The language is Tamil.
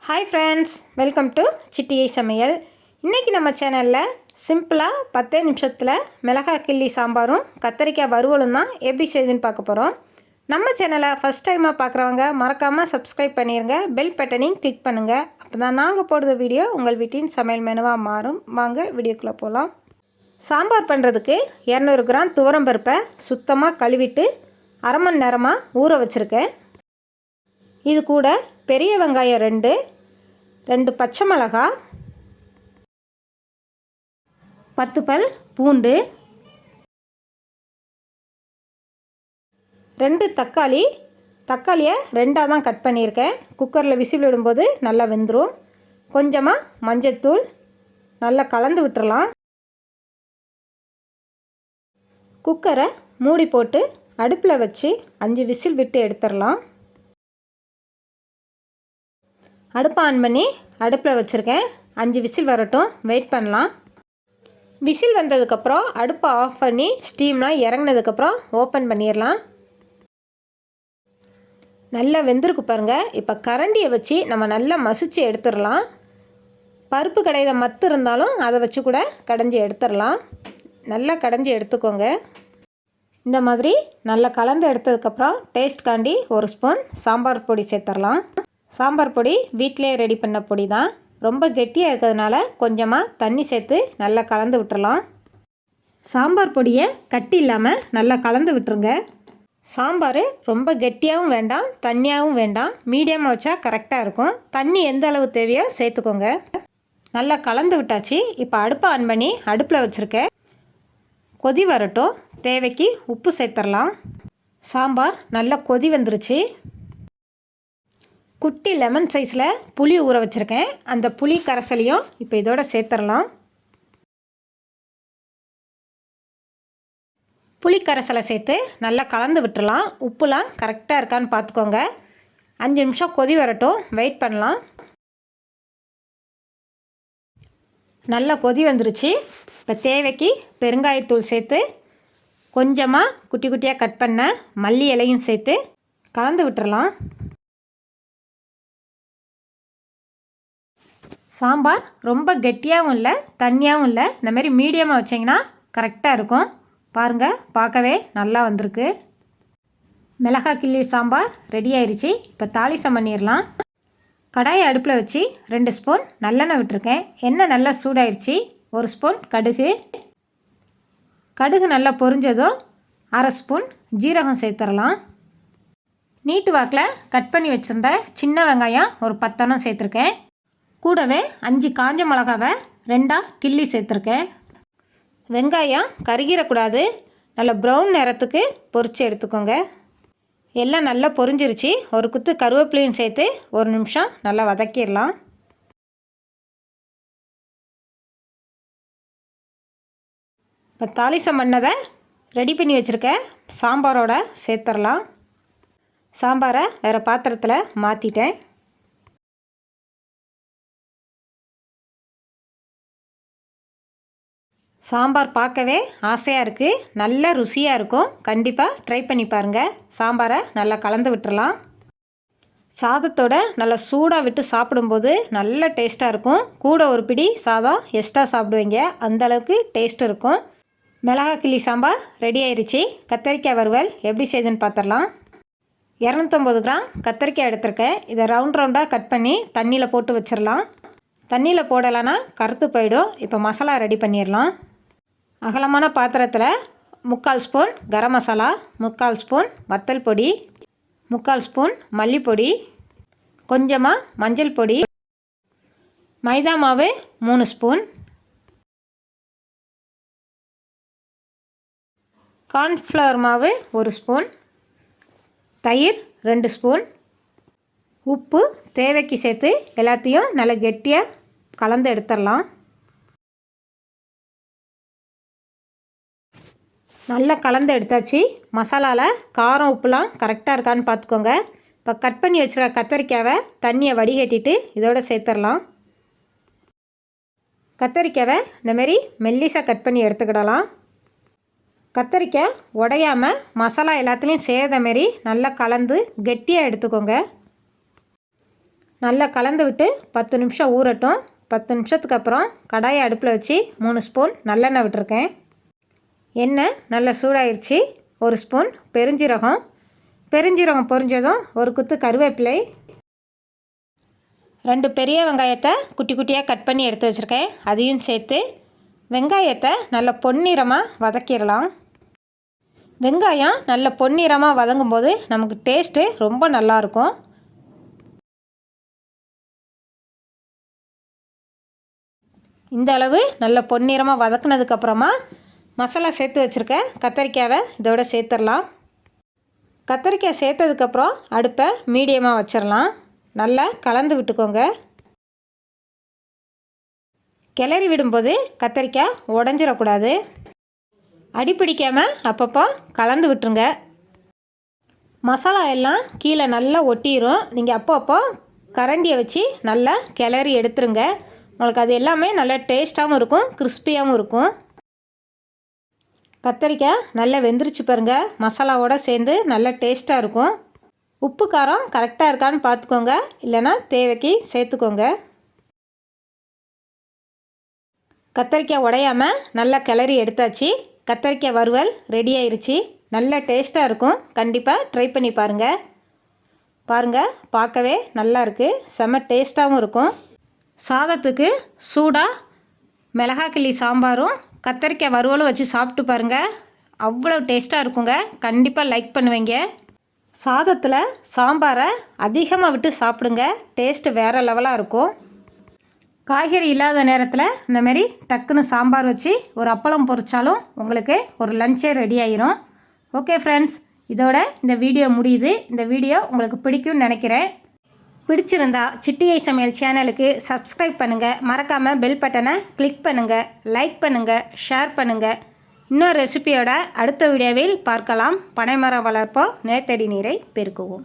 ஹாய் ஃப்ரெண்ட்ஸ், வெல்கம் டு சிட்டியை சமையல். இன்றைக்கி நம்ம சேனலில் சிம்பிளாக 10 நிமிஷத்தில் மிளகாய் கிள்ளி சாம்பாரும் கத்தரிக்காய் வறுவலும் தான் எப்படி செய்யுதுன்னு பார்க்க போகிறோம். நம்ம சேனலை ஃபஸ்ட் டைமாக பார்க்குறவங்க மறக்காமல் சப்ஸ்கிரைப் பண்ணிடுங்க, பெல் பட்டனையும் கிளிக் பண்ணுங்கள். அப்போ தான் நாங்கள் போடுற வீடியோ உங்கள் வீட்டின் சமையல் மெனுவாக மாறும். வாங்க வீடியோக்குள்ளே போகலாம். சாம்பார் பண்ணுறதுக்கு 200 கிராம் துவரம்பருப்பை சுத்தமாக கழுவிட்டு அரை மணி நேரமாக ஊற வச்சுருக்கேன். இது கூட பெரிய வெங்காயம் 2 பச்சை மிளகாய், 10 பல் பூண்டு, 2 தக்காளியை 2ஆக தான் கட் பண்ணியிருக்கேன். குக்கரில் விசில் விடும்போது நல்லா வெந்துடும். கொஞ்சமாக மஞ்சத்தூள், நல்லா கலந்து விட்டுறலாம். குக்கரை மூடி போட்டு அடுப்பில் வச்சு 5 விசில் விட்டு எடுத்துடலாம். அடுப்பை ஆன் பண்ணி அடுப்பில் வச்சுருக்கேன். 5 விசில் வரட்டும், வெயிட் பண்ணலாம். விசில் வந்ததுக்கப்புறம் அடுப்பை ஆஃப் பண்ணி ஸ்டீம்லாம் இறங்கினதுக்கப்புறம் ஓப்பன் பண்ணிடலாம். நல்லா வெந்திருக்கு பாருங்கள். இப்போ கரண்டியை வச்சு நம்ம நல்லா மசிச்சு எடுத்துடலாம். பருப்பு கடையிற மத்து இருந்தாலும் அதை வச்சு கூட கடைஞ்சி எடுத்துடலாம். நல்லா கடைஞ்சி எடுத்துக்கோங்க. இந்த மாதிரி நல்லா கலந்து எடுத்ததுக்கப்புறம் டேஸ்ட்காண்டி 1 ஸ்பூன் சாம்பார் பொடி சேர்த்துடலாம். சாம்பார் பொடி வீட்டிலே ரெடி பண்ண பொடி தான். ரொம்ப கெட்டியாக இருக்கிறதுனால கொஞ்சமாக தண்ணி சேர்த்து நல்லா கலந்து விட்டுறலாம். சாம்பார் பொடியை கட்டி இல்லாமல் நல்லா கலந்து விட்டுருங்க. சாம்பார் ரொம்ப கெட்டியாகவும் வேண்டாம், தண்ணியாகவும் வேண்டாம், மீடியமாக வச்சா கரெக்டாக இருக்கும். தண்ணி எந்த அளவு தேவையோ சேர்த்துக்கோங்க. நல்லா கலந்து விட்டாச்சு. இப்போ அடுப்பை ஆன் பண்ணி அடுப்பில் வச்சுருக்கேன். கொதி வரட்டும். தேவைக்கு உப்பு சேர்த்துடலாம். சாம்பார் நல்லா கொதி வந்துருச்சு. குட்டி லெமன் சைஸில் புளி ஊற வச்சுருக்கேன். அந்த புளி கரைசலையும் இப்போ இதோட சேர்த்துடலாம். புளி கரைசலை சேர்த்து நல்லா கலந்து விட்டுறலாம். உப்புலாம் கரெக்டாக இருக்கான்னு பார்த்துக்கோங்க. 5 நிமிஷம் கொதி வரட்டும், வெயிட் பண்ணலாம். நல்லா கொதி வந்துருச்சு. இப்போ தேவைக்கு பெருங்காயத்தூள் சேர்த்து கொஞ்சமாக குட்டி குட்டியாக கட் பண்ண மல்லி இலையும் சேர்த்து கலந்து விட்டுறலாம். சாம்பார் ரொம்ப கெட்டியாகவும் இல்லை, தண்ணியாகவும் இல்லை, இந்தமாரி மீடியமாக வச்சிங்கன்னா கரெக்டாக இருக்கும். பாருங்கள், பார்க்கவே நல்லா வந்திருக்கு. மிளகாய் கிள்ளி சாம்பார் ரெடி ஆயிடுச்சு. இப்போ தாளிசம் பண்ணிடலாம். கடாயை அடுப்பில் வச்சு 2 ஸ்பூன் நல்லெண்ணெய் விட்டுருக்கேன். எண்ணெய் நல்லா சூடாயிடுச்சு. 1 ஸ்பூன் கடுகு நல்லா பொரிஞ்சதும் அரை ஸ்பூன் ஜீரகம் சேர்த்துடலாம். நீட்டு வாக்கில் கட் பண்ணி வச்சுருந்த சின்ன வெங்காயம் ஒரு 10 சேர்த்துருக்கேன். கூடவே 5 காஞ்ச மிளகாவை 2ஆக கிள்ளி சேர்த்துருக்கேன். வெங்காயம் கருகிடக்கூடாது, நல்லா ப்ரௌன் நிறத்துக்கு பொரித்து எடுத்துக்கோங்க. எல்லாம் நல்லா பொரிஞ்சிருச்சு. ஒரு குத்து கருவேப்பிலையும் சேர்த்து 1 நிமிஷம் நல்லா வதக்கிடலாம். இப்போ தாளிசம் பண்ணதை ரெடி பண்ணி வச்சுருக்கேன் சாம்பாரோட சேர்த்துடலாம். சாம்பாரை வேறு பாத்திரத்தில் மாற்றிட்டேன். சாம்பார் பார்க்கவே ஆசையாக இருக்குது, நல்ல ருசியாக இருக்கும். கண்டிப்பாக ட்ரை பண்ணி பாருங்கள். சாம்பாரை நல்லா கலந்து விட்டுறலாம். சாதத்தோட நல்லா சூடாக விட்டு சாப்பிடும்போது நல்ல டேஸ்ட்டாக இருக்கும். கூட ஒரு பிடி சாதம் எக்ஸ்ட்ரா சாப்பிடுவீங்க, அந்தளவுக்கு டேஸ்ட் இருக்கும். மிளகாய் கிள்ளி சாம்பார் ரெடி ஆயிடுச்சு. கத்தரிக்காய் வறுவல் எப்படி செய்யுதுன்னு பார்த்துடலாம். 250 கிராம் கத்தரிக்காய் எடுத்திருக்கேன். இதை ரவுண்டாக கட் பண்ணி தண்ணியில் போட்டு வச்சிடலாம். தண்ணியில் போடலைன்னா கருத்து போயிடும். இப்போ மசாலா ரெடி பண்ணிடலாம். அகலமான பாத்திரத்தில் 3/4 ஸ்பூன் கரம் மசாலா, 3/4 ஸ்பூன் வத்தல் பொடி, 3/4 ஸ்பூன் மல்லிப்பொடி, கொஞ்சமாக மஞ்சள் பொடி, மைதா மாவு 3 ஸ்பூன், கார்ன்ஃப்ளவர் மாவு 1 ஸ்பூன், தயிர் 2 ஸ்பூன், உப்பு தேவைக்கு சேர்த்து எல்லாத்தையும் நல்லா கெட்டியாக கலந்து எடுத்துடலாம். நல்லா கலந்து எடுத்தாச்சு. மசாலாவில் காரம் உப்புலாம் கரெக்டாக இருக்கான்னு பார்த்துக்கோங்க. இப்போ கட் பண்ணி வச்சுருக்க கத்தரிக்காவை தண்ணியை வடிகட்டிட்டு இதோடு சேர்த்துடலாம். கத்தரிக்காவை இந்தமாரி மெல்லிசாக கட் பண்ணி எடுத்துக்கிடலாம். கத்தரிக்காய் உடையாமல் மசாலா எல்லாத்துலேயும் சேர்ந்த மாரி நல்லா கலந்து கெட்டியாக எடுத்துக்கோங்க. நல்லா கலந்து விட்டு 10 நிமிஷம் ஊறட்டும். 10 நிமிஷத்துக்கு அப்புறம் கடாயை அடுப்பில் வச்சு 3 ஸ்பூன் நல்லெண்ணெய் விட்டுருக்கேன். எண்ணெய் நல்லா சூடாயிருச்சு. 1 ஸ்பூன் பெருஞ்சீரகம் பொரிஞ்சதும் ஒரு குத்து கருவேப்பிலை, 2 பெரிய வெங்காயத்தை குட்டி குட்டியாக கட் பண்ணி எடுத்து வச்சுருக்கேன். அதையும் சேர்த்து வெங்காயத்தை நல்லா பொன்னிறமாக வதக்கிடலாம். வெங்காயம் நல்ல பொன்னிறமாக வதங்கும்போது நமக்கு டேஸ்ட்டு ரொம்ப நல்லாயிருக்கும். இந்த அளவு நல்ல பொன்னிறமாக வதக்குனதுக்கப்புறமா மசாலா சேர்த்து வச்சுருக்கேன் கத்திரிக்காயை இதோட சேர்த்துடலாம். கத்திரிக்காய் சேர்த்ததுக்கப்புறம் அடுப்பை மீடியமாக வச்சிடலாம். நல்லா கலந்து விட்டுக்கோங்க. கிளறி விடும்போது கத்திரிக்காய் உடஞ்சிடக்கூடாது. அடிப்பிடிக்காமல் அப்பப்போ கலந்து விட்டுருங்க. மசாலா எல்லாம் கீழே நல்லா ஒட்டிடும். நீங்கள் அப்பப்போ கரண்டியை வச்சு நல்லா கிளறி எடுத்துருங்க. உங்களுக்கு அது எல்லாமே நல்லா டேஸ்ட்டாகவும் இருக்கும், கிறிஸ்பியாகவும் இருக்கும். கத்திரிக்காய் நல்லா வெந்துருச்சு பாருங்கள். மசாலாவோடு சேர்ந்து நல்லா டேஸ்ட்டாக இருக்கும். உப்பு காரம் கரெக்டாக இருக்கான்னு பார்த்துக்கோங்க, இல்லைன்னா தேவைக்கு சேர்த்துக்கோங்க. கத்திரிக்காய் உடையாமல் நல்லா கிளறி எடுத்தாச்சு. கத்திரிக்காய் வறுவல் ரெடி ஆயிடுச்சு. நல்ல டேஸ்ட்டாக இருக்கும். கண்டிப்பாக ட்ரை பண்ணி பாருங்கள். பார்க்கவே நல்லா இருக்குது. செம்ம டேஸ்ட்டாகவும் இருக்கும். சாதத்துக்கு சூடாக மிளகாய் கிள்ளி சாம்பாரும் கத்திரிக்காய் வறுவலும் வச்சு சாப்பிட்டு பாருங்கள். அவ்வளோ டேஸ்ட்டாக இருக்குங்க. கண்டிப்பாக லைக் பண்ணுவீங்க. சாதத்தில் சாம்பாரை அதிகமாக விட்டு சாப்பிடுங்க. டேஸ்ட்டு வேறு லெவலாக இருக்கும். காய்கறி இல்லாத நேரத்தில் இந்தமாரி டக்குன்னு சாம்பார் வச்சு ஒரு அப்பளம் பொரிச்சாலும் உங்களுக்கு ஒரு லஞ்சே ரெடி ஆயிரும். ஓகே ஃப்ரெண்ட்ஸ், இதோட இந்த வீடியோ முடியுது. இந்த வீடியோ உங்களுக்கு பிடிக்கும்னு நினைக்கிறேன். பிடிச்சிருந்தா சிட்டியை சமையல் சேனலுக்கு சப்ஸ்கிரைப் பண்ணுங்கள். மறக்காமல் பெல் பட்டனை கிளிக் பண்ணுங்கள். லைக் பண்ணுங்கள், ஷேர் பண்ணுங்கள். இன்னொரு ரெசிபியோட அடுத்த வீடியோவில் பார்க்கலாம். பனைமரம் வளர்ப்போம், நிலத்தடி நீரை பெருக்குவோம்.